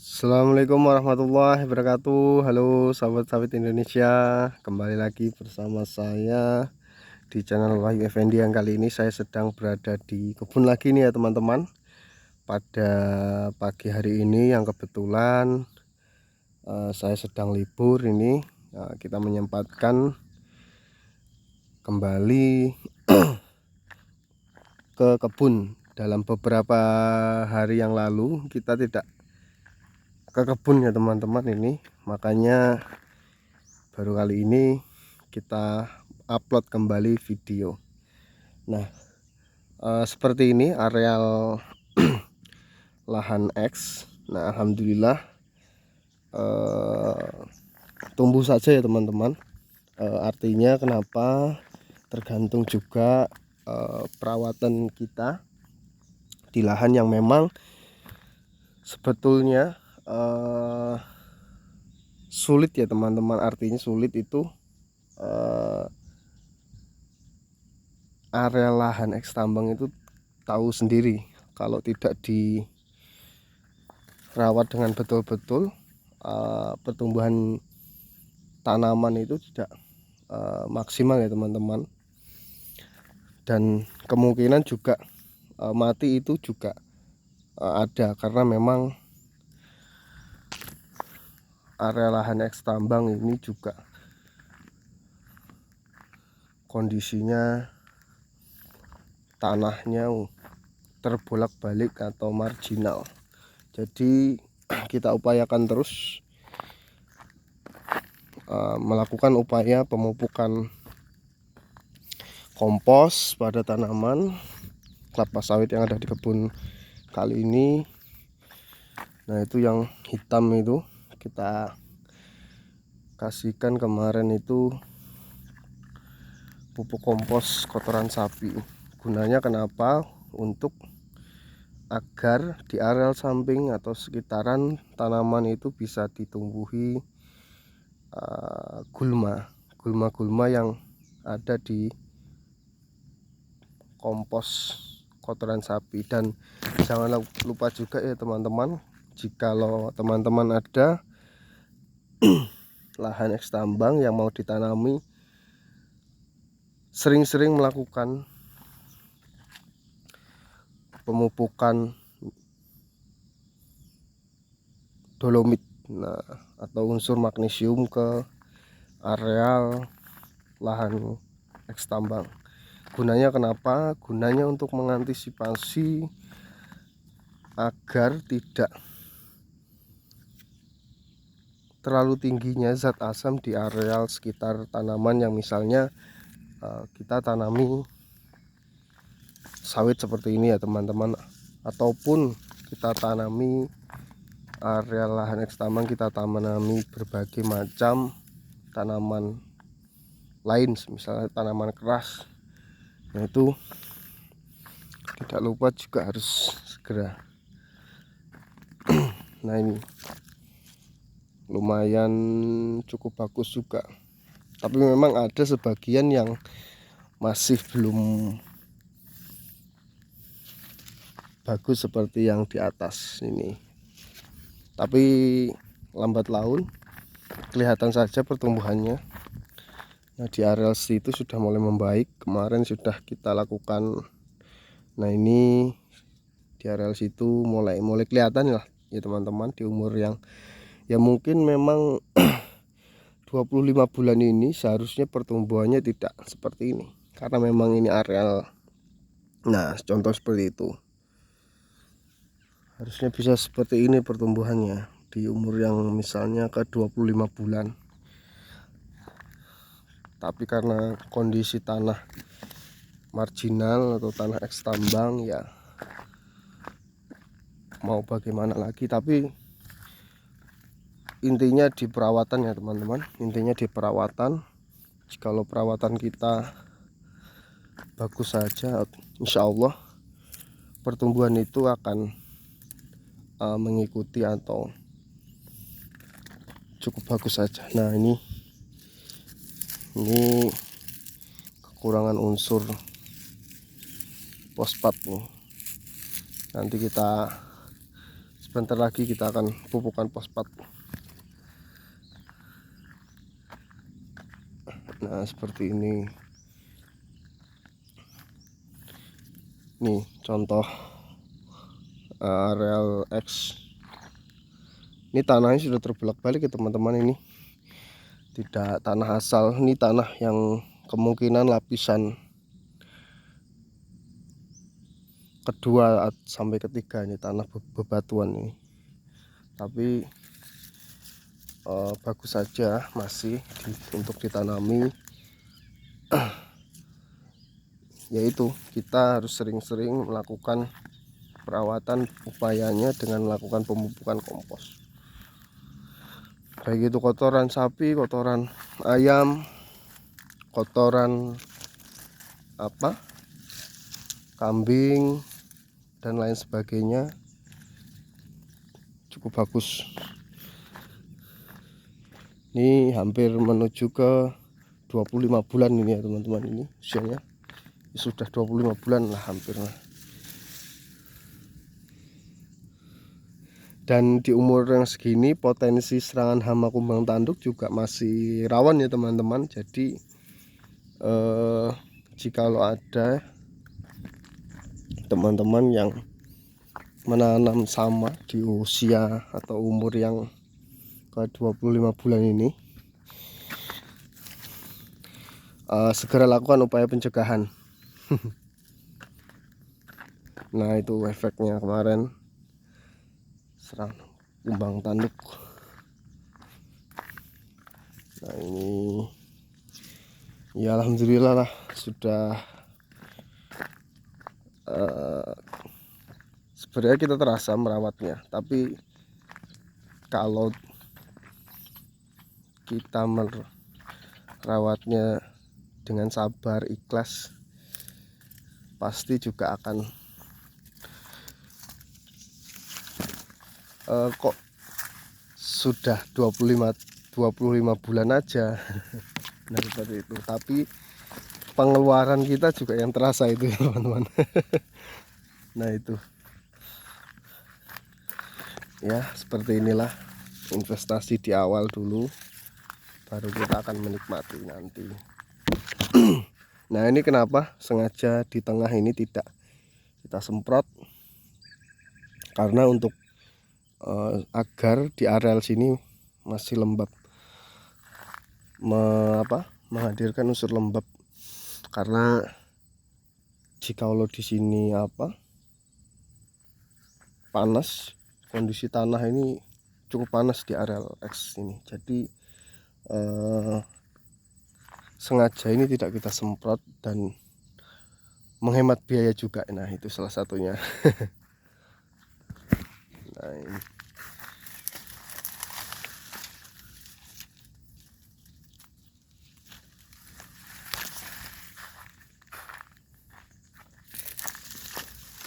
Assalamualaikum warahmatullahi wabarakatuh. Halo sahabat-sahabat Indonesia, kembali lagi bersama saya di channel Wahyu Effendi. Yang kali ini saya sedang berada di kebun lagi nih ya teman-teman. Pada pagi hari ini yang kebetulan saya sedang libur ini, kita menyempatkan kembali ke kebun. Dalam beberapa hari yang lalu kita tidak ke kebun ya teman-teman ini, makanya baru kali ini kita upload kembali video. Nah, seperti ini areal lahan X. Nah, alhamdulillah tumbuh saja ya teman-teman. Artinya kenapa, tergantung juga perawatan kita di lahan yang memang sebetulnya sulit ya teman-teman. Artinya sulit itu area lahan X tambang itu tahu sendiri, kalau tidak dirawat dengan betul-betul, pertumbuhan tanaman itu tidak maksimal ya teman-teman. Dan kemungkinan juga mati itu juga ada, karena memang area lahan X tambang ini juga kondisinya tanahnya terbolak-balik atau marginal. Jadi kita upayakan terus melakukan upaya pemupukan kompos pada tanaman kelapa sawit yang ada di kebun kali ini. Nah, itu yang hitam itu kita kasihkan kemarin, itu pupuk kompos kotoran sapi. Gunanya kenapa? Untuk agar di areal samping atau sekitaran tanaman itu bisa ditumbuhi gulma yang ada di kompos kotoran sapi. Dan jangan lupa juga ya teman-teman, jikalau teman-teman ada lahan X tambang yang mau ditanami, sering-sering melakukan pemupukan dolomit, atau unsur magnesium ke areal lahan X tambang. Gunanya kenapa? Gunanya untuk mengantisipasi agar tidak terlalu tingginya zat asam di areal sekitar tanaman yang misalnya kita tanami sawit seperti ini ya teman-teman, ataupun kita tanami area lahan X tambang, kita tanami berbagai macam tanaman lain, misalnya tanaman keras. Nah, itu tidak lupa juga harus segera. Nah, ini lumayan cukup bagus juga, tapi memang ada sebagian yang masih belum bagus seperti yang di atas ini, tapi lambat laun kelihatan saja pertumbuhannya. Nah, di areal situ sudah mulai membaik, kemarin sudah kita lakukan. Nah, ini di areal situ mulai kelihatan lah ya teman-teman, di umur yang ya mungkin memang 25 bulan ini seharusnya pertumbuhannya tidak seperti ini, karena memang ini areal. Nah, contoh seperti itu, harusnya bisa seperti ini pertumbuhannya di umur yang misalnya ke 25 bulan. Tapi karena kondisi tanah marginal atau tanah X tambang, ya mau bagaimana lagi. Tapi intinya di perawatan ya teman-teman, intinya di perawatan. Jikalau perawatan kita bagus saja, insya Allah pertumbuhan itu akan mengikuti atau cukup bagus saja. Nah, ini kekurangan unsur fosfat nih. Nanti kita sebentar lagi kita akan pupukkan fosfat. Nah seperti ini. Nih contoh areal X. Ini tanahnya sudah terbolak-balik ya teman-teman. Ini tidak tanah asal, ini tanah yang kemungkinan lapisan kedua sampai ketiga, ini tanah bebatuan ini. Tapi bagus saja masih untuk ditanami. Yaitu kita harus sering-sering melakukan perawatan, upayanya dengan melakukan pemupukan kompos, baik itu kotoran sapi, kotoran ayam, kotoran kambing dan lain sebagainya, cukup bagus. Ini hampir menuju ke 25 bulan ini ya teman-teman. Ini usianya sudah 25 bulan lah hampir lah. Dan di umur yang segini potensi serangan hama kumbang tanduk juga masih rawan ya teman-teman. Jadi jikalau ada teman-teman yang menanam sama di usia atau umur yang ke 25 bulan ini, segera lakukan upaya pencegahan. Nah itu efeknya kemarin serang kumbang tanduk. Nah ini ya alhamdulillah lah sudah sebenarnya kita terasa merawatnya, tapi kalau kita merawatnya dengan sabar, ikhlas, pasti juga akan kok sudah 25 bulan aja. Nah seperti itu, tapi pengeluaran kita juga yang terasa itu teman-teman. Nah itu ya, seperti inilah investasi di awal dulu, baru kita akan menikmati nanti. Nah ini kenapa sengaja di tengah ini tidak kita semprot, karena untuk agar di areal sini masih lembab, menghadirkan unsur lembab. Karena jikalau di sini panas, kondisi tanah ini cukup panas di areal X ini, jadi sengaja ini tidak kita semprot dan menghemat biaya juga. Nah itu salah satunya. Nah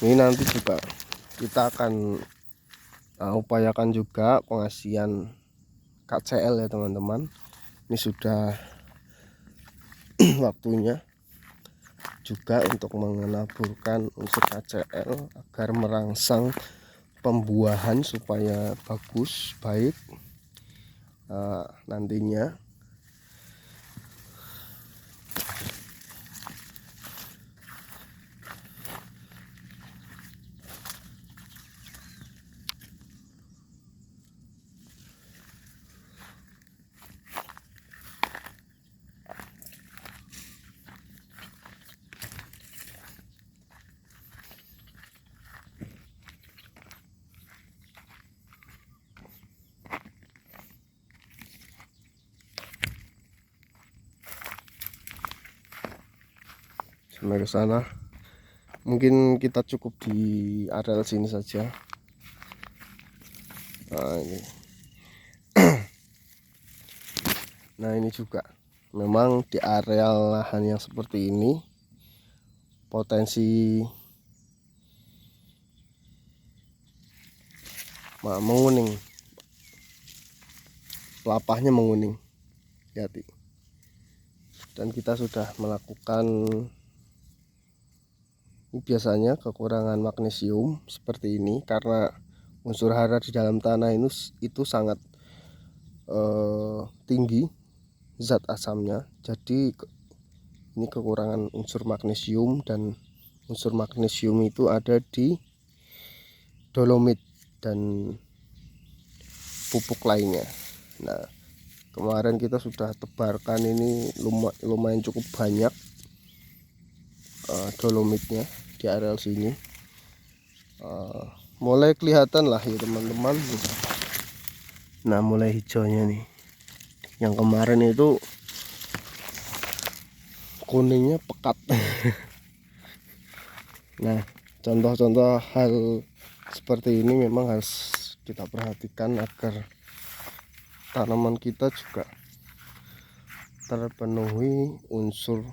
ini nanti juga kita akan upayakan juga pengasihan KCL ya teman-teman. Ini sudah waktunya juga untuk menaburkan unsur KCL agar merangsang pembuahan supaya bagus, baik nantinya. Sampai ke sana, mungkin kita cukup di areal sini saja. Nah ini nah ini juga memang di areal lahan yang seperti ini potensi menguning, pelapahnya menguning, hati. Dan kita sudah melakukan, biasanya kekurangan magnesium seperti ini karena unsur hara di dalam tanah itu sangat tinggi zat asamnya. Jadi ini kekurangan unsur magnesium, dan unsur magnesium itu ada di dolomit dan pupuk lainnya. Nah, kemarin kita sudah tebarkan ini lumayan cukup banyak dolomitnya di areal sini. Mulai kelihatan lah ya teman-teman. Nah, mulai hijaunya nih. Yang kemarin itu kuningnya pekat. Nah, contoh-contoh hal seperti ini memang harus kita perhatikan agar tanaman kita juga terpenuhi unsur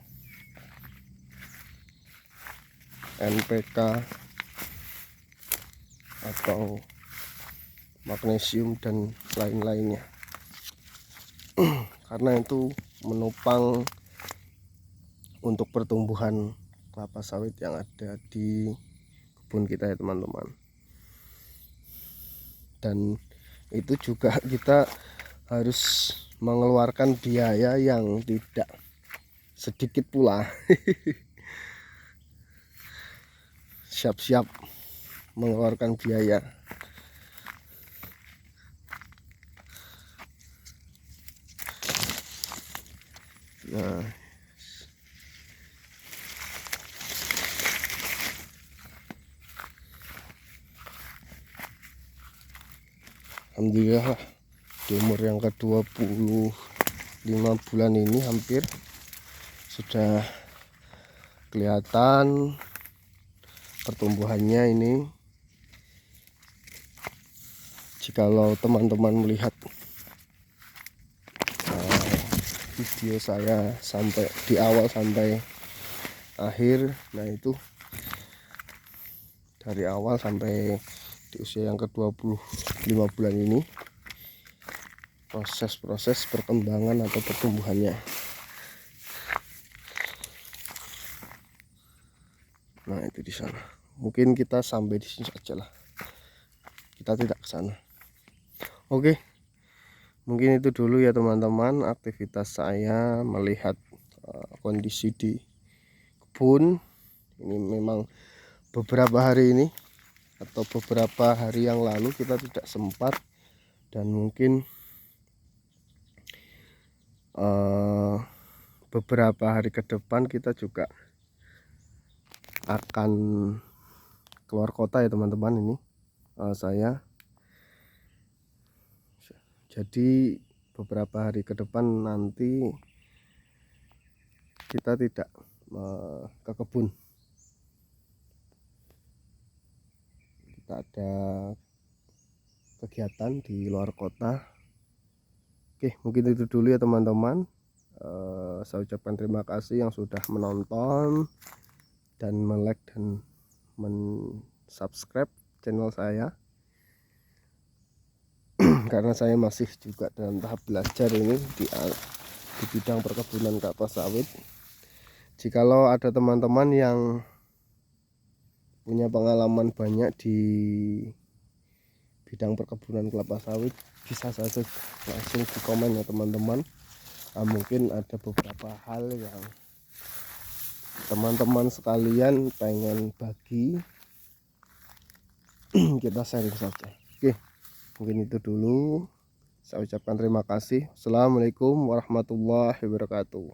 NPK atau magnesium dan lain-lainnya. Karena itu menopang untuk pertumbuhan kelapa sawit yang ada di kebun kita ya teman-teman. Dan itu juga kita harus mengeluarkan biaya yang tidak sedikit pula. Siap-siap mengeluarkan biaya. Nah, alhamdulillah di umur yang ke-25 bulan ini hampir sudah kelihatan pertumbuhannya ini. Jikalau teman-teman melihat video saya sampai di awal sampai akhir, nah itu dari awal sampai di usia yang ke-25 bulan ini, proses-proses perkembangan atau pertumbuhannya. Nah, itu di sana. Mungkin kita sampai di sini saja lah. Kita tidak ke sana. Oke. Mungkin itu dulu ya teman-teman aktivitas saya melihat kondisi di kebun. Ini memang beberapa hari ini atau beberapa hari yang lalu kita tidak sempat, dan mungkin beberapa hari ke depan kita juga akan keluar kota ya teman-teman. Ini saya jadi beberapa hari ke depan nanti kita tidak ke kebun, kita ada kegiatan di luar kota. Oke, mungkin itu dulu ya teman-teman. Saya ucapkan terima kasih yang sudah menonton dan like dan subscribe channel saya. Karena saya masih juga dalam tahap belajar ini di bidang perkebunan kelapa sawit. Jikalau ada teman-teman yang punya pengalaman banyak di bidang perkebunan kelapa sawit, bisa saja langsung di komen ya teman-teman. Mungkin ada beberapa hal yang teman-teman sekalian pengen bagi, kita sharing saja. Oke, mungkin itu dulu. Saya ucapkan terima kasih. Assalamualaikum warahmatullahi wabarakatuh.